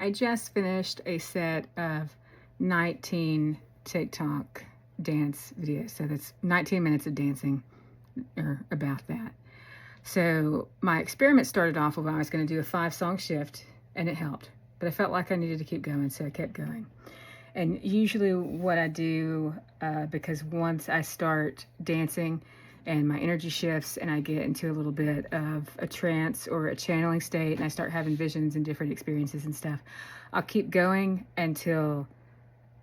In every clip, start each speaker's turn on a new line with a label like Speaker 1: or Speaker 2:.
Speaker 1: I just finished a set of 19 TikTok dance videos. So that's 19 minutes of dancing or about that. So my experiment started off with I was going to do a 5-song shift, and it helped. But I felt like I needed to keep going, so I kept going. And usually what I do, because once I start dancing and my energy shifts and I get into a little bit of a trance or a channeling state and I start having visions and different experiences and stuff, I'll keep going until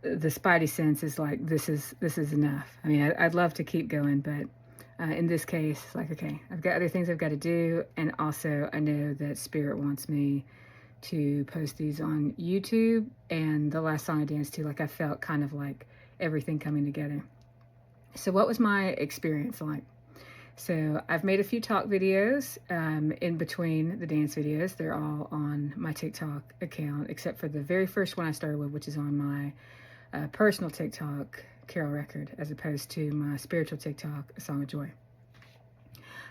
Speaker 1: the spidey sense is like, this is enough. I mean, I'd love to keep going, but in this case, it's like, okay, I've got other things I've got to do. And also I know that Spirit wants me to post these on YouTube. And the last song I danced to, like, I felt kind of like everything coming together. So what was my experience like? So I've made a few talk videos in between the dance videos. They're all on my TikTok account, except for the very first one I started with, which is on my personal TikTok, Carol Record, as opposed to my spiritual TikTok, A Song of Joy.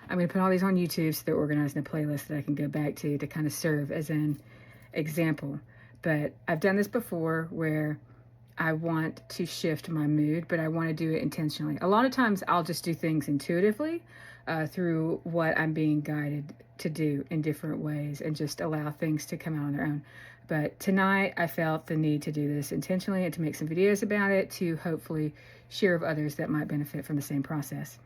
Speaker 1: I'm going to put all these on YouTube so they're organized in a playlist that I can go back to kind of serve as an example. But I've done this before where I want to shift my mood, but I want to do it intentionally. A lot of times I'll just do things intuitively through what I'm being guided to do in different ways and just allow things to come out on their own. But tonight I felt the need to do this intentionally and to make some videos about it to hopefully share with others that might benefit from the same process.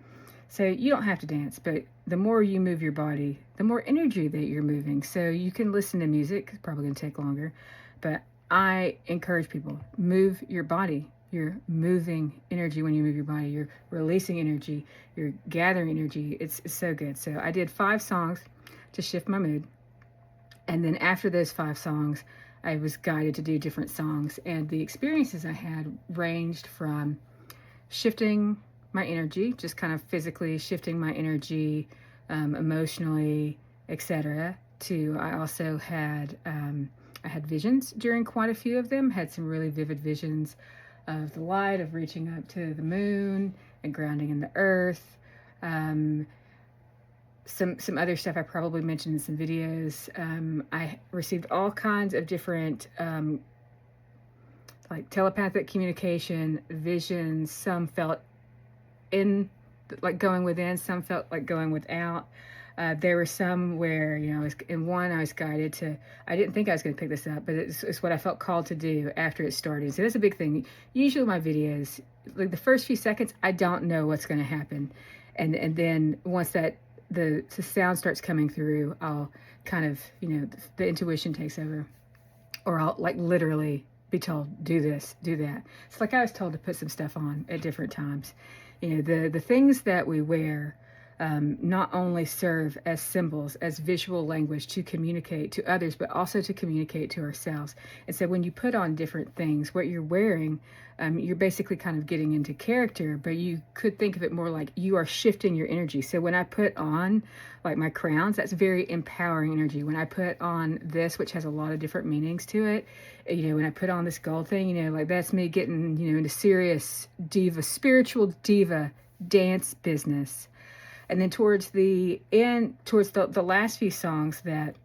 Speaker 1: So you don't have to dance, but the more you move your body, the more energy that you're moving. So you can listen to music, it's probably going to take longer, but I encourage people, move your body. You're moving energy when you move your body. You're releasing energy. You're gathering energy. It's so good. So I did 5 songs to shift my mood. And then after those 5 songs, I was guided to do different songs. And the experiences I had ranged from shifting my energy, just kind of physically shifting my energy, emotionally, etc. To I also had I had visions during quite a few of them. Had some really vivid visions of the light, of reaching up to the moon and grounding in the earth. Some other stuff I probably mentioned in some videos. I received all kinds of different like telepathic communication, visions. Some felt in like going within, some felt like going without. There were some where, you know, in one I was guided to, I didn't think I was going to pick this up, but it's what I felt called to do after it started. So that's a big thing. Usually my videos, like the first few seconds, I don't know what's going to happen. And then once that the sound starts coming through, I'll kind of, you know, the intuition takes over. Or I'll like literally be told, do this, do that. It's like I was told to put some stuff on at different times. You know, the things that we wear not only serve as symbols, as visual language to communicate to others, but also to communicate to ourselves. And so when you put on different things, what you're wearing, you're basically kind of getting into character, but you could think of it more like you are shifting your energy. So when I put on like my crowns, that's very empowering energy. When I put on this, which has a lot of different meanings to it, you know, when I put on this gold thing, you know, like that's me getting, you know, into serious diva, spiritual diva dance business. And then towards the end, towards the last few songs that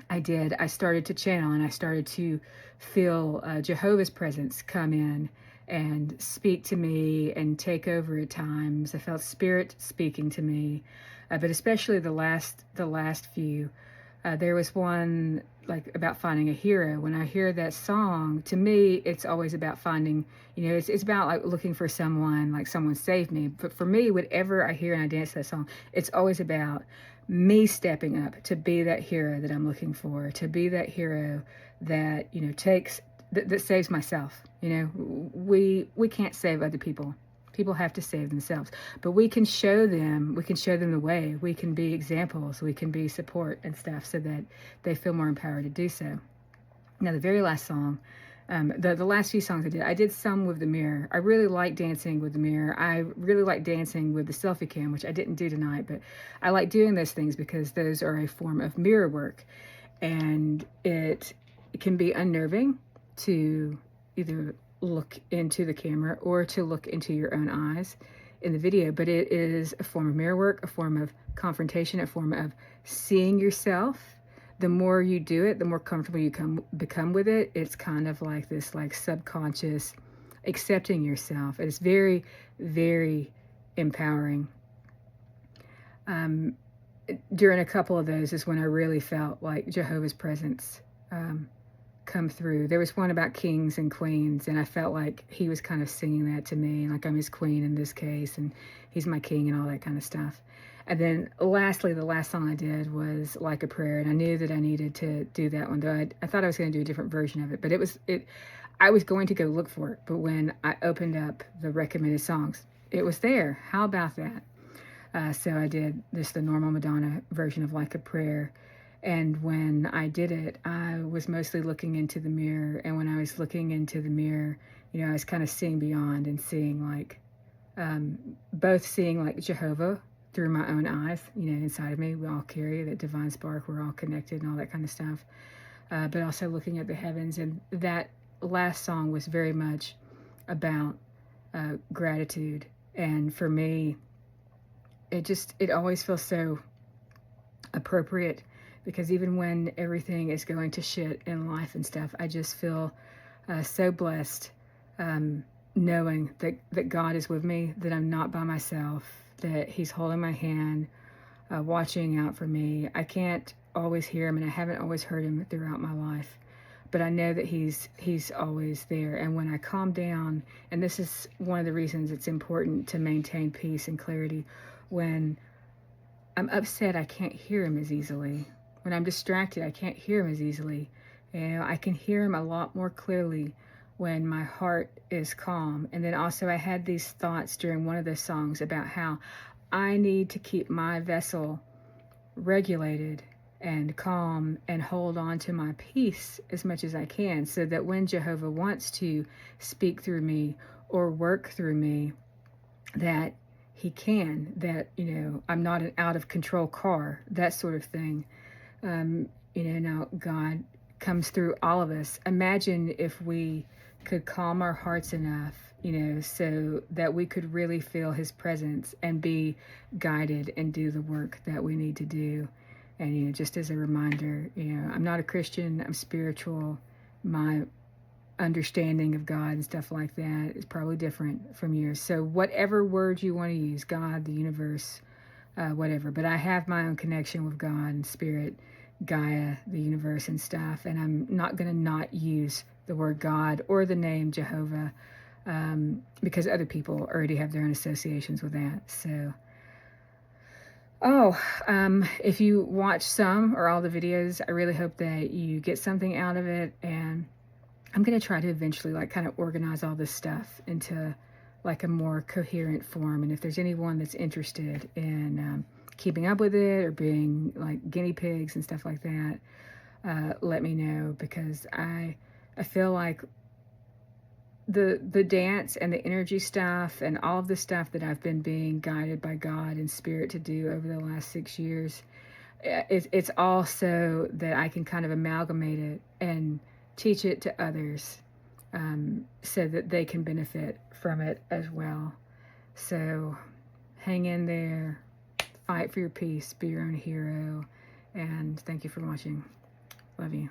Speaker 1: I did, I started to channel and I started to feel Jehovah's presence come in and speak to me and take over at times. I felt Spirit speaking to me, but especially the last few. There was one like about finding a hero. When I hear that song, to me, it's always about finding, you know, it's about like looking for someone, like someone saved me. But for me, whatever I hear and I dance that song, it's always about me stepping up to be that hero that I'm looking for, to be that hero that, you know, that saves myself. You know, we can't save other people. People have to save themselves, but we can show them the way. We can be examples, we can be support and stuff so that they feel more empowered to do so. Now, the very last song, the last few songs I did some with the mirror. I really like dancing with the mirror. I really like dancing with the selfie cam, which I didn't do tonight, but I like doing those things because those are a form of mirror work. And it can be unnerving to either look into the camera or to look into your own eyes in the video, but it is a form of mirror work, a form of confrontation, a form of seeing yourself the more you do it, the more comfortable you become with it. It's kind of like this like subconscious accepting yourself. It's very, very empowering. During a couple of those is when I really felt like Jehovah's presence come through. There was one about kings and queens, and I felt like he was kind of singing that to me, like I'm his queen in this case, and he's my king and all that kind of stuff. And then lastly, the last song I did was Like a Prayer, and I knew that I needed to do that one, though I thought I was going to do a different version of it, but I was going to go look for it, but when I opened up the recommended songs, it was there. How about that? So I did just the normal Madonna version of Like a Prayer. And when I did it, I was mostly looking into the mirror. And when I was looking into the mirror, you know, I was kind of seeing beyond and seeing like, both seeing like Jehovah through my own eyes, you know, inside of me. We all carry that divine spark. We're all connected and all that kind of stuff. But also looking at the heavens. And that last song was very much about gratitude. And for me, it always feels so appropriate, because even when everything is going to shit in life and stuff, I just feel so blessed, knowing that God is with me, that I'm not by myself, that he's holding my hand, watching out for me. I can't always hear him, and I haven't always heard him throughout my life, but I know that he's always there. And when I calm down, and this is one of the reasons it's important to maintain peace and clarity, when I'm upset, I can't hear him as easily. When I'm distracted, I can't hear him as easily. You know, I can hear him a lot more clearly when my heart is calm. And then also I had these thoughts during one of the songs about how I need to keep my vessel regulated and calm and hold on to my peace as much as I can, so that when Jehovah wants to speak through me or work through me, that he can, that, you know, I'm not an out of control car, that sort of thing. You know, now God comes through all of us. Imagine if we could calm our hearts enough, you know, so that we could really feel his presence and be guided and do the work that we need to do. And, you know, just as a reminder, you know, I'm not a Christian, I'm spiritual. My understanding of God and stuff like that is probably different from yours. So whatever word you want to use, God, the universe, whatever. But I have my own connection with God and spirit, Gaia, the universe and stuff. And I'm not going to not use the word God or the name Jehovah, because other people already have their own associations with that. So, if you watch some or all the videos, I really hope that you get something out of it. And I'm going to try to eventually like kind of organize all this stuff into like a more coherent form. And if there's anyone that's interested in keeping up with it or being like guinea pigs and stuff like that, let me know, because I feel like the dance and the energy stuff and all of the stuff that I've been being guided by God and spirit to do over the last 6 years, it's all so that I can kind of amalgamate it and teach it to others, so that they can benefit from it as well. So hang in there, fight for your peace, be your own hero, and thank you for watching. Love you.